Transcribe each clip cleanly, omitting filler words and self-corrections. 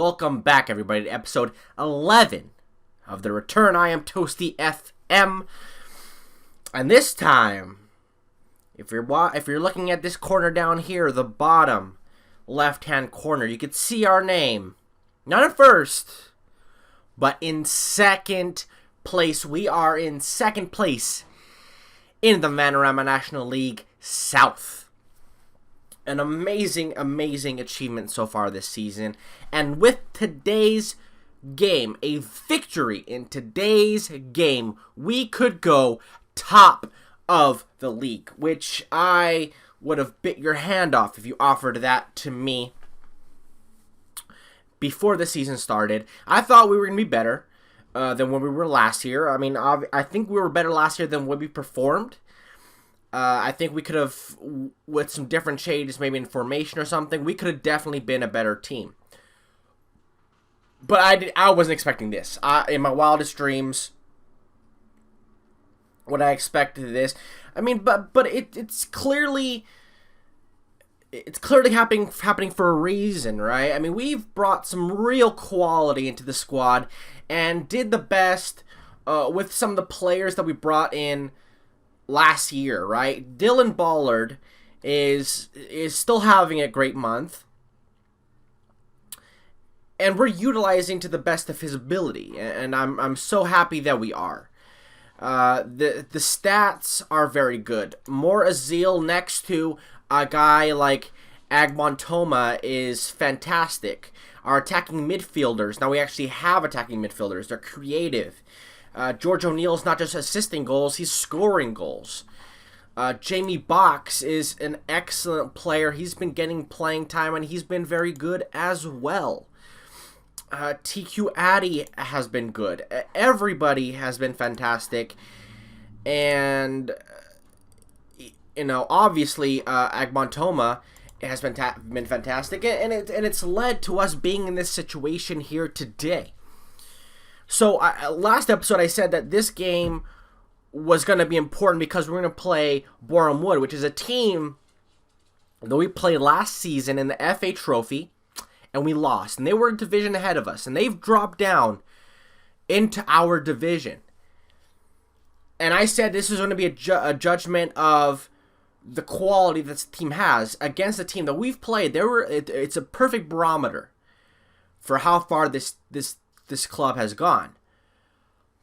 Welcome back, everybody, to episode 11 of The Return. I am Toasty FM. And this time, if you're looking at this corner down here, the bottom left-hand corner, you can see our name. Not in first, but in second place. We are in second place in the Vanarama National League South. An amazing achievement so far this season. And with today's game, a victory in today's game, we could go top of the league, which I would have bit your hand off if you offered that to me before the season started. I thought we were going to be better than when we were last year. I mean, I think we were better last year than when we performed. I think we could have, with some different changes, maybe in formation or something, we could have definitely been a better team. But I wasn't expecting this. In my wildest dreams, would I expected this? I mean, but it's clearly happening for a reason, right? I mean, we've brought some real quality into the squad and did the best with some of the players that we brought in last year, right? Dylan Ballard is still having a great month, and we're utilizing to the best of his ability, and I'm so happy that we are. The stats are very good. More Azil next to a guy like Agmontoma is fantastic. Our attacking midfielders, now we actually have attacking midfielders, they're creative. George O'Neill's not just assisting goals, he's scoring goals. Jamie Box is an excellent player. He's been getting playing time, and he's been very good as well. TQ Addy has been good. Everybody has been fantastic. And, obviously, Agmontoma has been fantastic. And it's led to us being in this situation here today. So, last episode I said that this game was going to be important because we're going to play Borehom Wood, which is a team that we played last season in the FA Trophy, and we lost. And they were a division ahead of us, and they've dropped down into our division. And I said this is going to be a judgment of the quality that this team has against the team that we've played. It's a perfect barometer for how far this club has gone.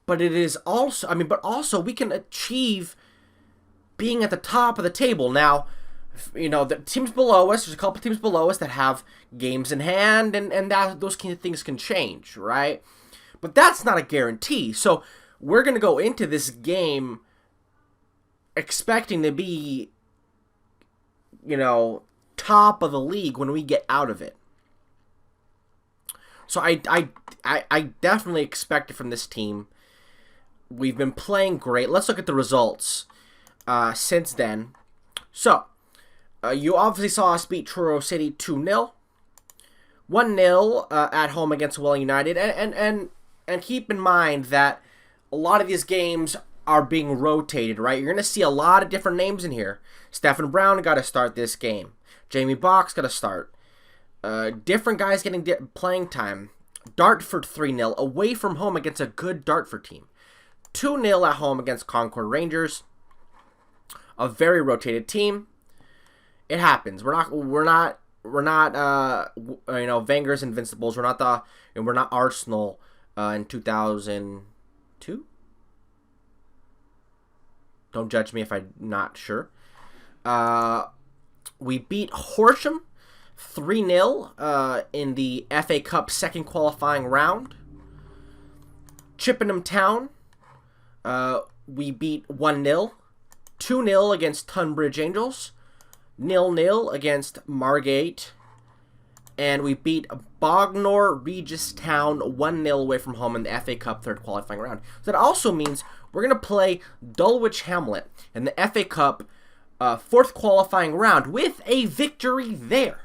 But it is also, but also we can achieve being at the top of the table. Now, the teams below us, there's a couple teams below us that have games in hand, and those kind of things can change, right? But that's not a guarantee. So we're going to go into this game expecting to be, top of the league when we get out of it. So I definitely expect it from this team. We've been playing great. Let's look at the results since then. So, you obviously saw us beat Truro City 2-0. 1-0 at home against Welling United. And keep in mind that a lot of these games are being rotated, right? You're going to see a lot of different names in here. Stephen Brown got to start this game. Jamie Box got to start. Different guys getting playing time. Dartford 3-0 away from home against a good Dartford team. 2-0 at home against Concord Rangers. A very rotated team. It happens. We're not Wenger's Invincibles. We're not Arsenal in 2002. Don't judge me if I'm not sure. We beat Horsham 3-0 in the FA Cup second qualifying round. Chippenham Town, we beat 1-0. 2-0 against Tunbridge Angels. 0-0 against Margate. And we beat Bognor Regis Town 1-0 away from home in the FA Cup third qualifying round. So that also means we're going to play Dulwich Hamlet in the FA Cup fourth qualifying round with a victory there.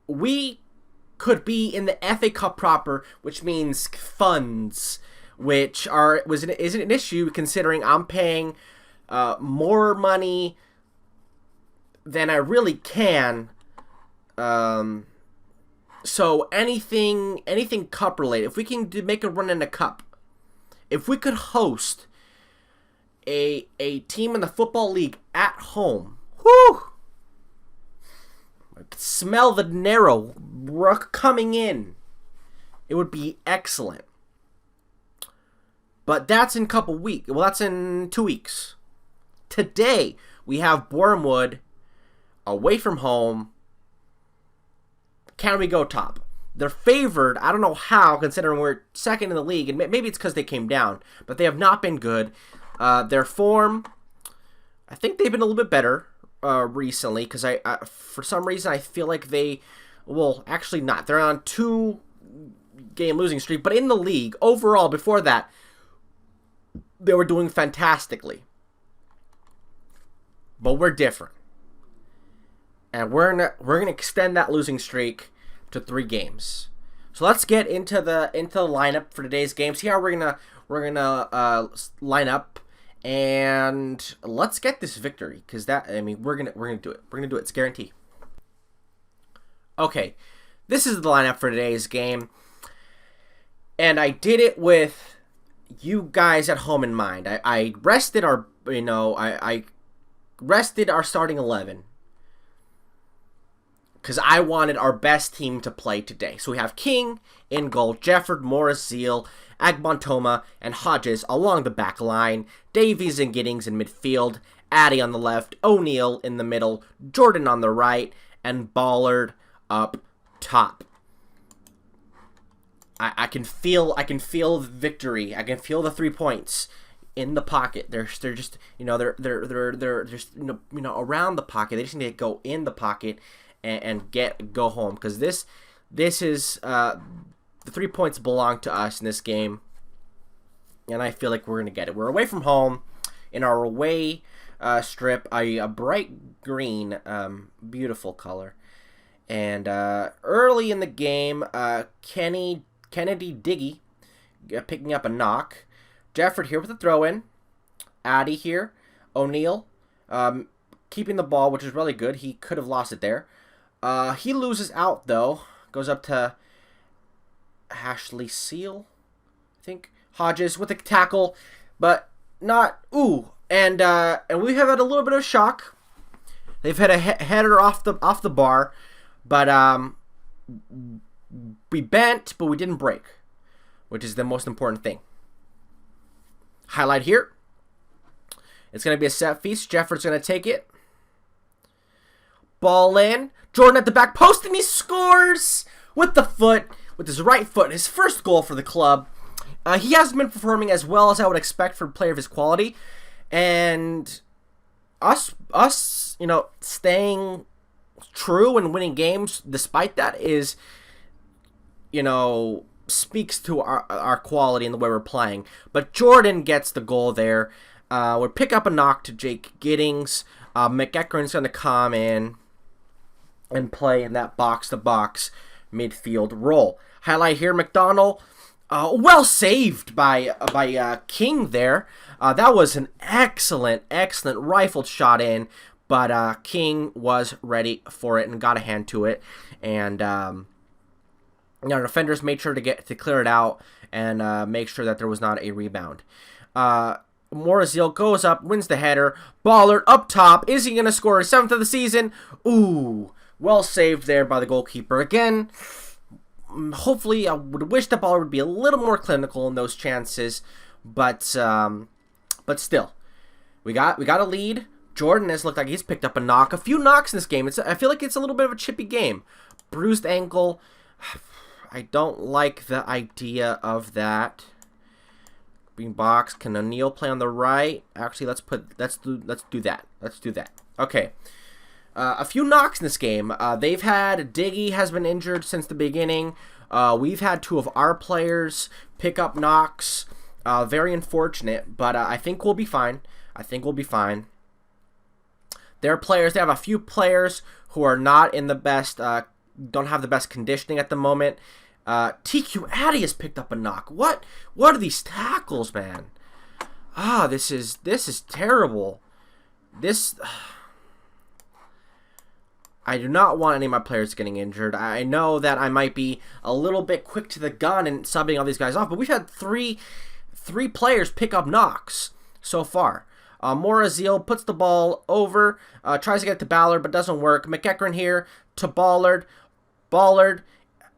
We could be in the FA Cup proper, which means funds, which isn't an issue considering I'm paying more money than I really can So anything cup related, if we can make a run in the cup, if we could host a team in the football league at home, whoo! I could smell the narrow coming in. It would be excellent. But that's in a couple weeks. Well, that's in 2 weeks. Today, we have Borehom Wood away from home. Can we go top? They're favored. I don't know how, considering we're second in the league. And maybe it's because they came down. But they have not been good. Their form, I think they've been a little bit better recently. Because for some reason, I feel like they... Well, actually not. They're on 2-game losing streak. But in the league, overall, before that, they were doing fantastically. But we're different. And we're gonna extend that losing streak to 3 games. So let's get into the lineup for today's game. See how we're gonna line up, and let's get this victory, because we're gonna do it. We're gonna do it. It's guaranteed. Okay, this is the lineup for today's game, and I did it with you guys at home in mind. I rested our I rested our starting 11. Because I wanted our best team to play today. So we have King in goal, Jefford, Morris, Zeal, Agbontoma, and Hodges along the back line, Davies and Giddings in midfield, Addy on the left, O'Neal in the middle, Jordan on the right, and Ballard up top. I can feel victory. I can feel the 3 points in the pocket. They're just they're just around the pocket. They just need to go in the pocket and go home, because this is the 3 points belong to us in this game, and I feel like we're gonna get it. We're away from home in our away strip, a bright green, beautiful color, and early in the game, Kennedy Diggy picking up a knock, Jefford here with a throw in, Addy here, O'Neal keeping the ball, which is really good. He could have lost it there. He loses out, though. Goes up to Ashley Seal, I think. Hodges with a tackle, but not... Ooh, and we have had a little bit of shock. They've had a header off the bar, but we bent, but we didn't break, which is the most important thing. Highlight here. It's going to be a set piece. Jefford's going to take it. Ball in. Jordan at the back post, and he scores with the foot, with his right foot. His first goal for the club. He hasn't been performing as well as I would expect for a player of his quality. And us, staying true and winning games despite that is, speaks to our quality and the way we're playing. But Jordan gets the goal there. We'll pick up a knock to Jake Giddings. McEachran's going to come in and play in that box-to-box midfield role. Highlight here, McDonald. Well saved by King there. That was an excellent rifled shot in, but King was ready for it and got a hand to it. And defenders made sure to clear it out and make sure that there was not a rebound. Morazil goes up, wins the header. Ballard up top. Is he going to score his 7th of the season? Ooh, well saved there by the goalkeeper. Again, hopefully I would wish the Ballard would be a little more clinical in those chances, but still, we got a lead. Jordan has looked like he's picked up a knock. A few knocks in this game. I feel like it's a little bit of a chippy game. Bruised ankle. I don't like the idea of that. Being boxed. Can O'Neal play on the right? Actually, let's do that. Okay. A few knocks in this game. They've had Diggy has been injured since the beginning. We've had 2 of our players pick up knocks. Very unfortunate, but I think we'll be fine. Their players, they have a few players who are not in the best, don't have the best conditioning at the moment. TQ Addy has picked up a knock. What are these tackles, man? This is terrible. I do not want any of my players getting injured. I know that I might be a little bit quick to the gun and subbing all these guys off, but we've had three players pick up knocks so far. Morazil puts the ball over, tries to get it to Ballard, but doesn't work. McEachran here to Ballard. Ballard,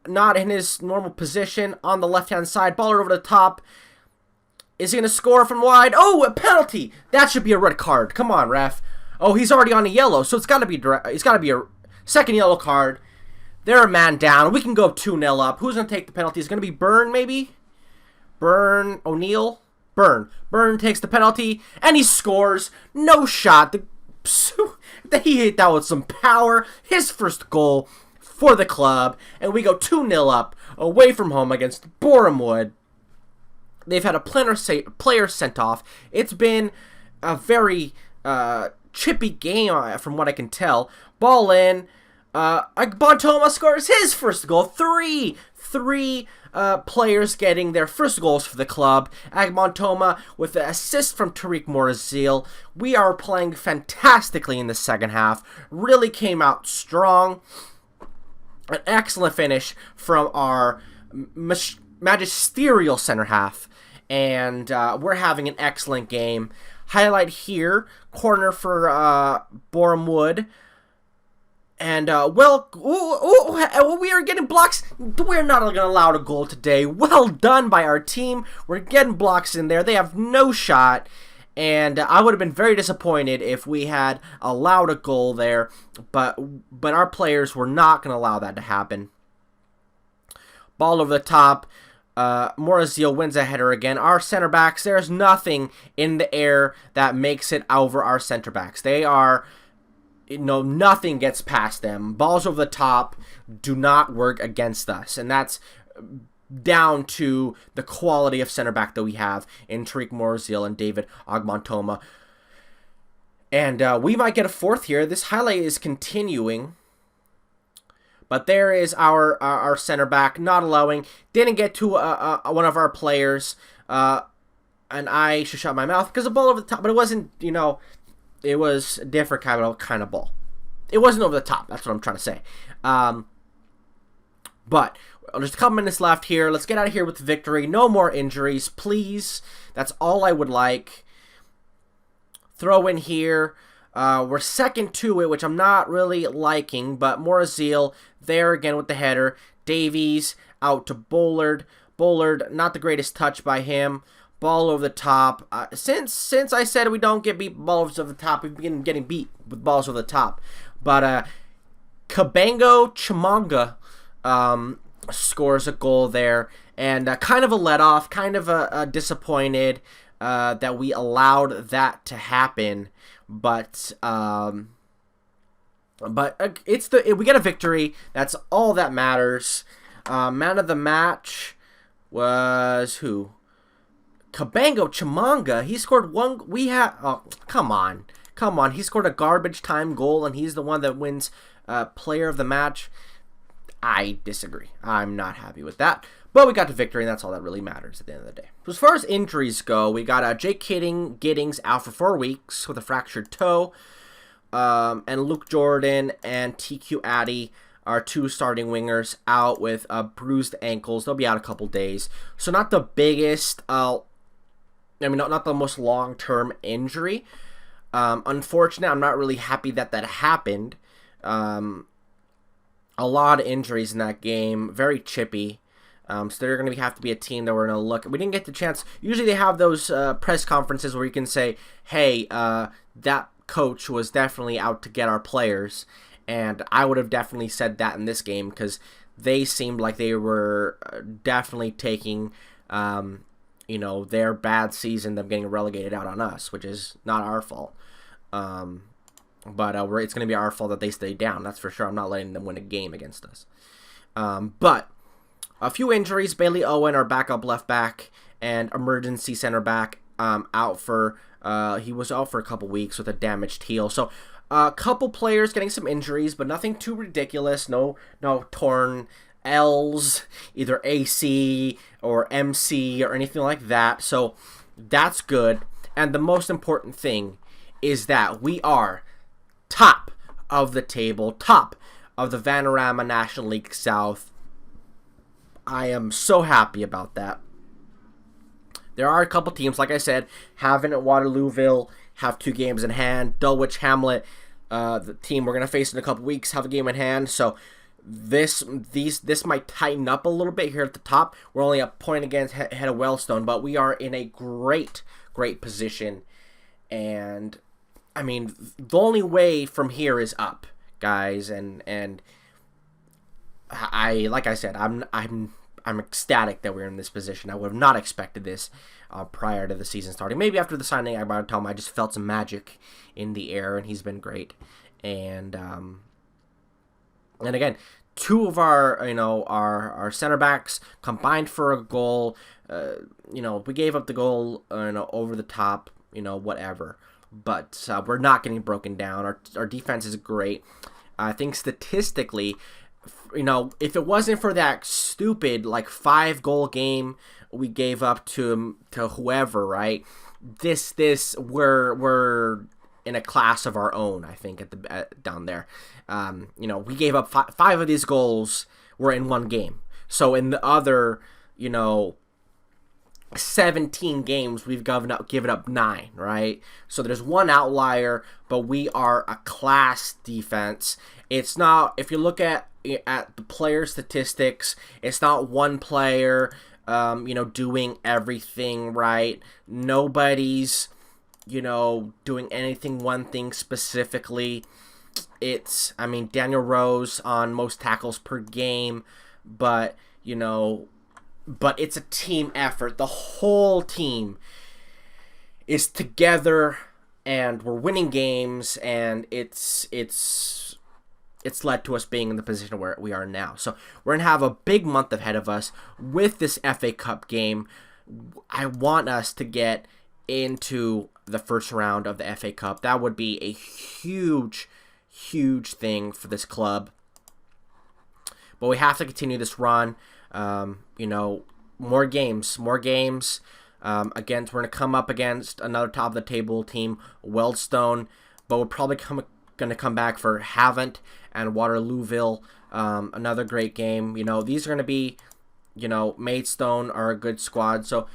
not in his normal position, on the left-hand side. Ballard over the top. Is he going to score from wide? Oh, a penalty! That should be a red card. Come on, ref. Oh, he's already on a yellow, so it's got to be a second yellow card. They're a man down. We can go 2-0 up. Who's going to take the penalty? Is it going to be Byrne, maybe? Byrne, O'Neill? Byrne. Byrne takes the penalty, and he scores. No shot. He hit that with some power. His first goal for the club, and we go 2-0 up away from home against Borehom Wood. They've had a player sent off. It's been a very chippy game from what I can tell. Ball in. Agbontoma scores his first goal. Three players getting their first goals for the club. Agbontoma with the assist from Tariq Morazil. We are playing fantastically in the second half. Really came out strong. An excellent finish from our magisterial center half. And we're having an excellent game. Highlight here, corner for Borehom Wood. And, we are getting blocks. We're not going to allow a goal today. Well done by our team. We're getting blocks in there. They have no shot. And I would have been very disappointed if we had allowed a goal there. But our players were not going to allow that to happen. Ball over the top. Morazil wins a header again. Our center backs, there's nothing in the air that makes it over our center backs. They are, nothing gets past them. Balls over the top do not work against us. And that's down to the quality of center back that we have in Tariq Morazil and David Agbontoma. And we might get a fourth here. This highlight is continuing. But there is our center back not allowing. Didn't get to one of our players. And I should shut my mouth because the ball over the top. But it wasn't, it was a different kind of ball. It wasn't over the top. That's what I'm trying to say. But there's a couple minutes left here. Let's get out of here with the victory. No more injuries, please. That's all I would like. Throw in here. We're second to it, which I'm not really liking. But Morazil there again with the header. Davies out to Bullard. Bullard, not the greatest touch by him. Ball over the top. Since I said we don't get beat with balls over the top, we've been getting beat with balls over the top. But Kabango Chimanga scores a goal there. And kind of a let-off, kind of a disappointed that we allowed that to happen. But we get a victory. That's all that matters. Man of the match was who? Kabango Chimanga. He scored one. Come on. He scored a garbage time goal, and he's the one that wins player of the match. I disagree. I'm not happy with that. But we got the victory, and that's all that really matters at the end of the day. So as far as injuries go, we got Jake Giddings out for 4 weeks with a fractured toe. And Luke Jordan and TQ Addy, our two starting wingers, out with bruised ankles. They'll be out a couple days. So not the biggest, not the most long-term injury. Unfortunate, I'm not really happy that happened. A lot of injuries in that game. Very chippy. So they're going to have to be a team that we're going to look. We didn't get the chance. Usually they have those press conferences where you can say, hey, that coach was definitely out to get our players. And I would have definitely said that in this game because they seemed like they were definitely taking, their bad season, them getting relegated out on us, which is not our fault. But it's going to be our fault that they stay down. That's for sure. I'm not letting them win a game against us. But a few injuries. Bailey Owen, our backup left back and emergency center back, out for he was out for a couple weeks with a damaged heel. So a couple players getting some injuries, but nothing too ridiculous. No torn L's, either AC or MC or anything like that. So that's good. And the most important thing is that we are top of the table, top of the Vanarama National League South. I am so happy about that. There are a couple teams, like I said, Havant and Waterlooville have 2 games in hand. Dulwich Hamlet, the team we're going to face in a couple weeks, have a game in hand. So this might tighten up a little bit here at the top. We're only a point against ahead of Wellstone, but we are in a great position. And I mean, the only way from here is up, guys. And like I said, I'm ecstatic that we're in this position. I would have not expected this prior to the season starting. Maybe after the signing of Agbontoma, I just felt some magic in the air, and he's been great. And again, 2 of our center backs combined for a goal. We gave up the goal over the top, whatever. But we're not getting broken down. Our defense is great. I think statistically, if it wasn't for that stupid 5-goal game we gave up to whoever, right? We're in a class of our own, I think, down there. We gave up 5 of these goals were in one game. So in the other, 17 games, we've given up 9, right? So there's one outlier, but we are a class defense. It's not, if you look at the player statistics, it's not one player, doing everything right. Nobody's, doing one thing specifically. It's, Daniel Rose on most tackles per game, but it's a team effort. The whole team is together, and we're winning games, and it's led to us being in the position where we are now. So we're going to have a big month ahead of us with this FA Cup game. I want us to get into the first round of the FA Cup. That would be a huge thing for this club. But we have to continue this run. More games. Again, we're going to come up against another top of the table team, Weldstone, but we're probably going to come back for Havant and Waterlooville. Another great game. These are going to be, Maidstone are a good squad. So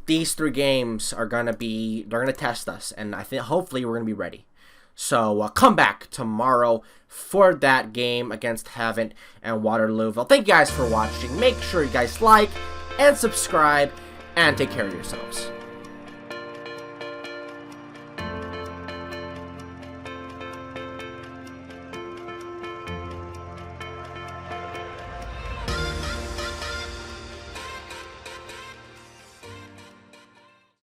these 3 games are going to test us, and I think hopefully we're going to be ready. So come back tomorrow for that game against Havant and Waterlooville. Thank you guys for watching. Make sure you guys like and subscribe, and take care of yourselves.